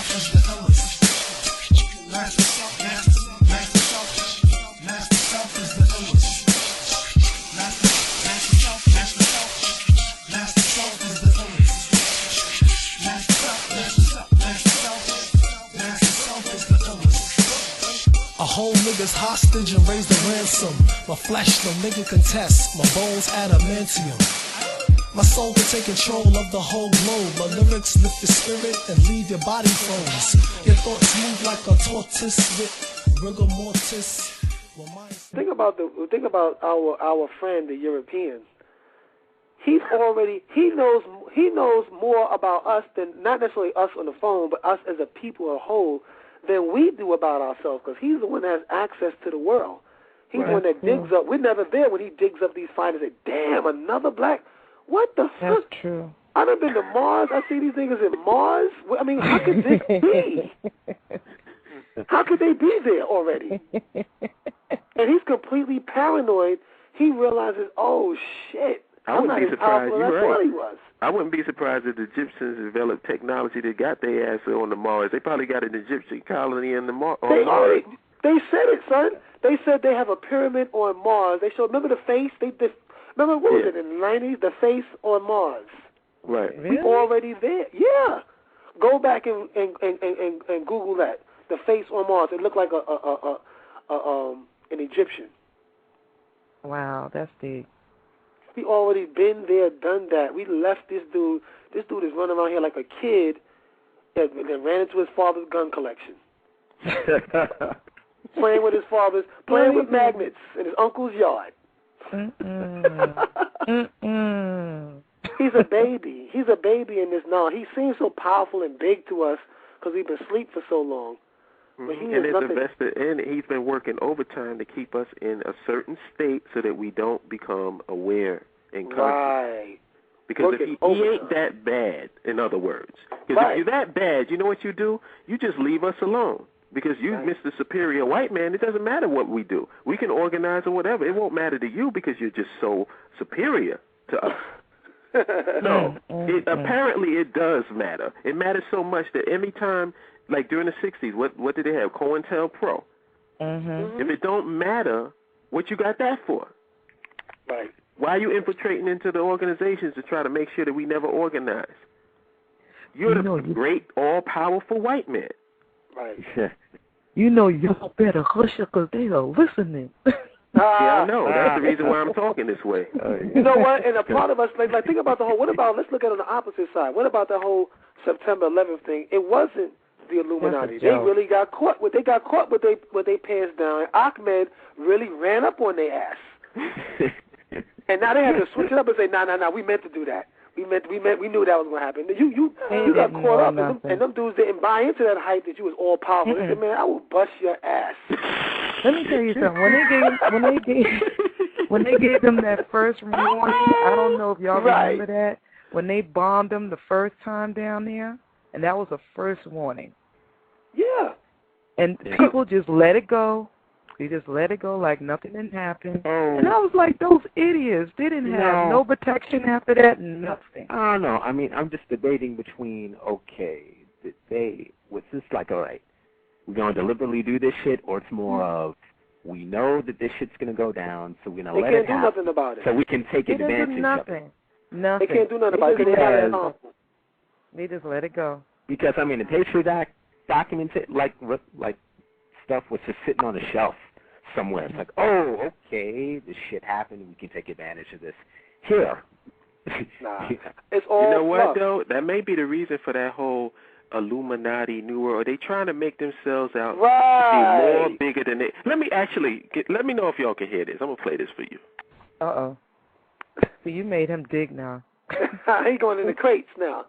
self is the illest. Master self is the illest. Master self is the illest. Master self is the illest. I hold niggas hostage and raise the ransom. My flesh no nigga contest. My bones adamantium. My soul can take control of the whole globe. My lyrics lift your spirit and leave your body froze. Your thoughts move like a tortoise with rigor mortis. Think about our friend, the European. He knows more about us than, not necessarily us on the phone, but us as a people as a whole than we do about ourselves, because he's the one that has access to the world. He's the one that digs up. We're never there when he digs up these findings and say, damn, another black. What the fuck? That's true. I done been to Mars. I see these niggas in Mars. I mean, how could this be? How could they be there already? And he's completely paranoid. He realizes, oh, shit. I wouldn't be surprised. You're right. He was. I wouldn't be surprised if the Egyptians developed technology that got their ass on the Mars. They probably got an Egyptian colony on Mars. They said it, son. They said they have a pyramid on Mars. They showed, remember the face? Remember, what was it in the 90s? The face on Mars. Right. Really? We already there. Yeah. Go back and Google that. The face on Mars. It looked like an Egyptian. Wow, that's deep. We already been there, done that. We left this dude. This dude is running around here like a kid that ran into his father's gun collection. Playing with his father's, playing with magnets in his uncle's yard. He's a baby. He's a baby in this now. He seems so powerful and big to us because we've been asleep for so long. But he and is nothing. and he's been working overtime to keep us in a certain state so that we don't become aware and conscious. Right. Because if he ain't that bad, in other words. Because if you're that bad, you know what you do? You just leave us alone. Because you, Mr. Superior White Man, it doesn't matter what we do. We can organize or whatever. It won't matter to you because you're just so superior to us. No. Apparently it does matter. It matters so much that every time, like during the 60s, what did they have? COINTELPRO. If it don't matter, what you got that for? Right. Why are you infiltrating into the organizations to try to make sure that we never organize? You're the great, all-powerful white man. Right. You know, y'all better hush it because they are listening. Yeah, I know. That's the reason why I'm talking this way. You know what? And a part of us, like think about the whole, what about, let's look at it on the opposite side. What about the whole September 11th thing? It wasn't the Illuminati. They really got caught. They got caught with their pants down. And Ahmed really ran up on their ass. And now they have to switch it up and say, no, we meant to do that. We knew that was going to happen. You got caught up, and them dudes didn't buy into that hype that you was all powerful. They said, man, I will bust your ass. Let me tell you something. When they gave them that first warning, I don't know if y'all remember that, when they bombed them the first time down there, and that was the first warning. Yeah. And people just let it go. They just let it go like nothing didn't happen. And I was like, those idiots, they didn't have no protection after that, nothing. I don't know. I mean, I'm just debating between, was this like, all right, we're going to deliberately do this shit, or it's more of, we know that this shit's going to go down, so we're going to let it happen. They can't do nothing about it. So we can take advantage of it. Nothing. They can't do nothing about it. They just let it go. Because, I mean, the Patriot Act documented, like stuff was just sitting on a shelf somewhere. It's like, this shit happened, we can take advantage of this. Here. It's all You know what, though? That may be the reason for that whole Illuminati New World. Are they trying to make themselves out to be more bigger than they... Let me know if y'all can hear this. I'm going to play this for you. Uh-oh. So you made him dig now. He's going in the crates now.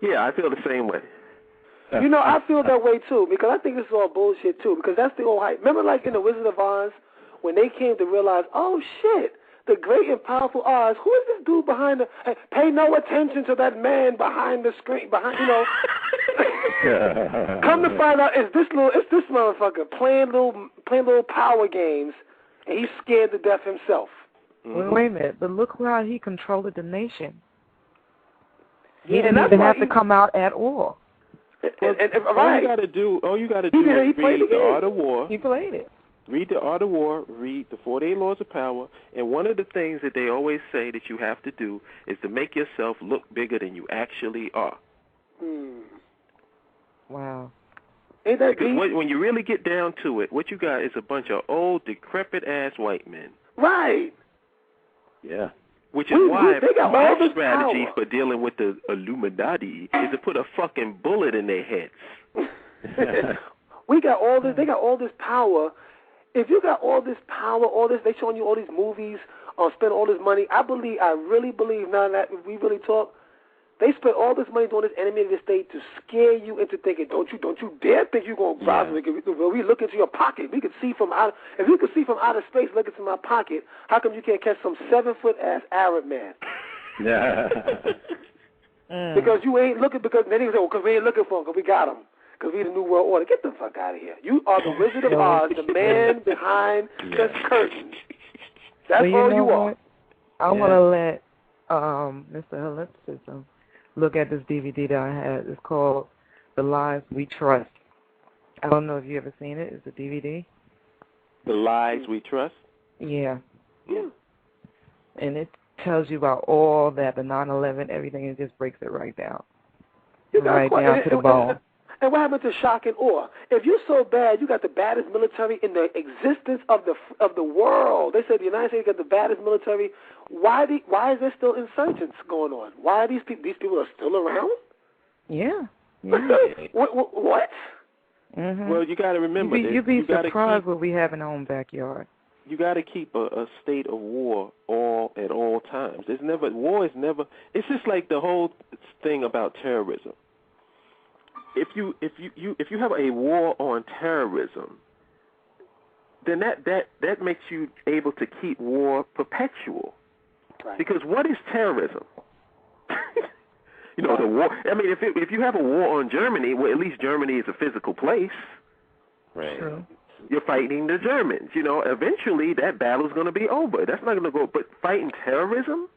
Yeah, I feel the same way. You know, I feel that way, too, because I think this is all bullshit, too, because that's the old hype. Remember, like, in The Wizard of Oz, when they came to realize, oh, shit, the great and powerful Oz, who is this dude behind the... Hey, pay no attention to that man behind the screen, you know. Come to find out, it's this motherfucker playing little power games, and he's scared to death himself. Wait a minute, but look how he controlled the nation. He didn't even have to come out at all. All you got to do is read The Art of War. He played it. Read The Art of War, read the 48 Laws of Power, and one of the things that they always say that you have to do is to make yourself look bigger than you actually are. Wow. Because when you really get down to it, what you got is a bunch of old, decrepit-ass white men. Right. Yeah. Which is why my strategy for dealing with the Illuminati is to put a fucking bullet in their heads. We got all this. They got all this power. If you got all this power, all this, they showing you all these movies, spend all this money. I really believe now that if we really talk, they spent all this money doing this enemy of the state to scare you into thinking, don't you dare think you're going to rob me. When we look into your pocket, we can see from out. If you can see from outer space, look into my pocket. How come you can't catch some 7-foot ass Arab man? Yeah. Because you ain't looking. Because then he say, well, because we ain't looking for him, because we got him. Because we the New World Order. Get the fuck out of here. You are the Wizard of Oz, the man behind the curtain. That's all you are. I want to let Mr. Holipsism look at this DVD that I had. It's called The Lies We Trust. I don't know if you ever seen it. It's a DVD. The Lies We Trust? Yeah. And it tells you about all that, the 9/11, everything. It just breaks it right down. Right down to the bone. And what happened to shock and awe? If you're so bad, you got the baddest military in the existence of the world. They said the United States got the baddest military. Why is there still insurgents going on? Why are these people are still around? Yeah. What? Mm-hmm. Well, you got to remember, you'd be surprised what we have in our own backyard. You got to keep a state of war at all times. War is never. It's just like the whole thing about terrorism. If you have a war on terrorism, then that makes you able to keep war perpetual. Right. Because what is terrorism? The war. I mean, if you have a war on Germany, well, at least Germany is a physical place. Right. True. You're fighting the Germans. Eventually that battle's going to be over. That's not going to go. But fighting terrorism?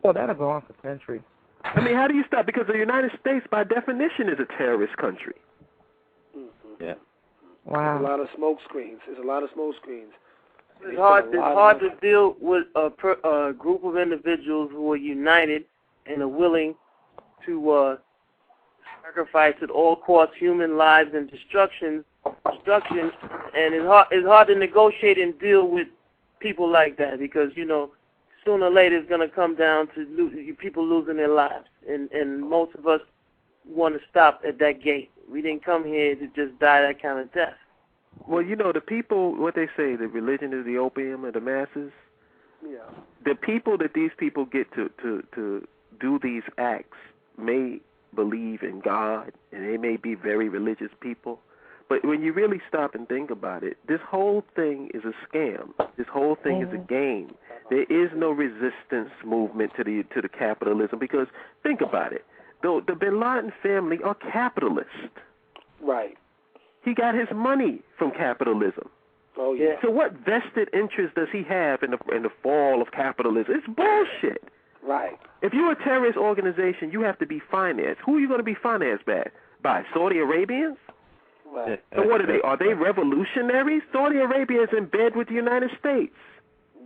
Well, that'll go on for centuries. I mean, how do you stop? Because the United States, by definition, is a terrorist country. Mm-hmm. Yeah. Wow. There's a lot of smoke screens. It's hard to deal with a group of individuals who are united and are willing to sacrifice at all costs human lives and destruction. And it's hard to negotiate and deal with people like that because sooner or later it's going to come down to people losing their lives. And most of us want to stop at that gate. We didn't come here to just die that kind of death. Well, the people, what they say, the religion is the opium of the masses. Yeah. The people that these people get to do these acts may believe in God, and they may be very religious people. But when you really stop and think about it, this whole thing is a scam. This whole thing is a game. There is no resistance movement to the capitalism because think about it. The Bin Laden family are capitalists. Right. He got his money from capitalism. Oh yeah. So what vested interest does he have in the fall of capitalism? It's bullshit. Right. If you're a terrorist organization, you have to be financed. Who are you going to be financed by? Saudi Arabians? Right. So what are they? Are they revolutionaries? Saudi Arabia is in bed with the United States.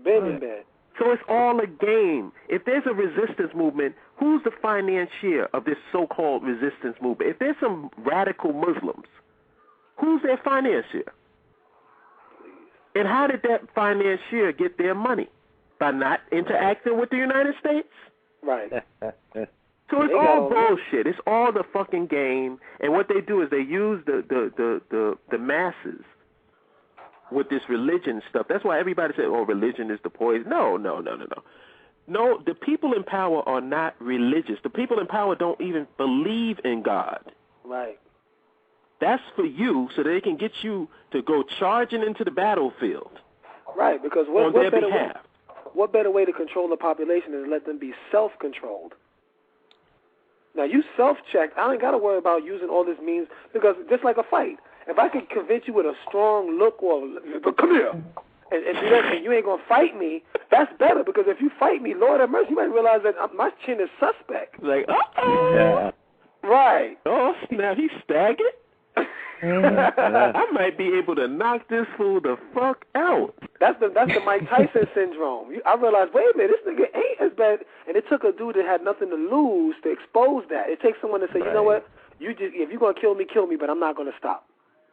In bed. So it's all a game. If there's a resistance movement, who's the financier of this so-called resistance movement? If there's some radical Muslims, who's their financier? And how did that financier get their money? By not interacting with the United States? Right. So it's all bullshit. It's all the fucking game. And what they do is they use the masses with this religion stuff. That's why everybody says, oh, religion is the poison. No. No, the people in power are not religious. The people in power don't even believe in God. Right. That's for you so they can get you to go charging into the battlefield. Right, because what better way to control the population is let them be self-controlled. Now, you self-check. I ain't got to worry about using all this means because just like a fight, if I can convince you with a strong look or come here, and do that, and you ain't gonna fight me, that's better, because if you fight me, Lord have mercy, you might realize that my chin is suspect. Like, uh-oh. Right. Oh, snap, he's staggered? I might be able to knock this fool the fuck out. That's the Mike Tyson syndrome. I realized, wait a minute, this nigga ain't as bad. And it took a dude that had nothing to lose to expose that. It takes someone to say, you know what, if you're gonna kill me, but I'm not gonna stop.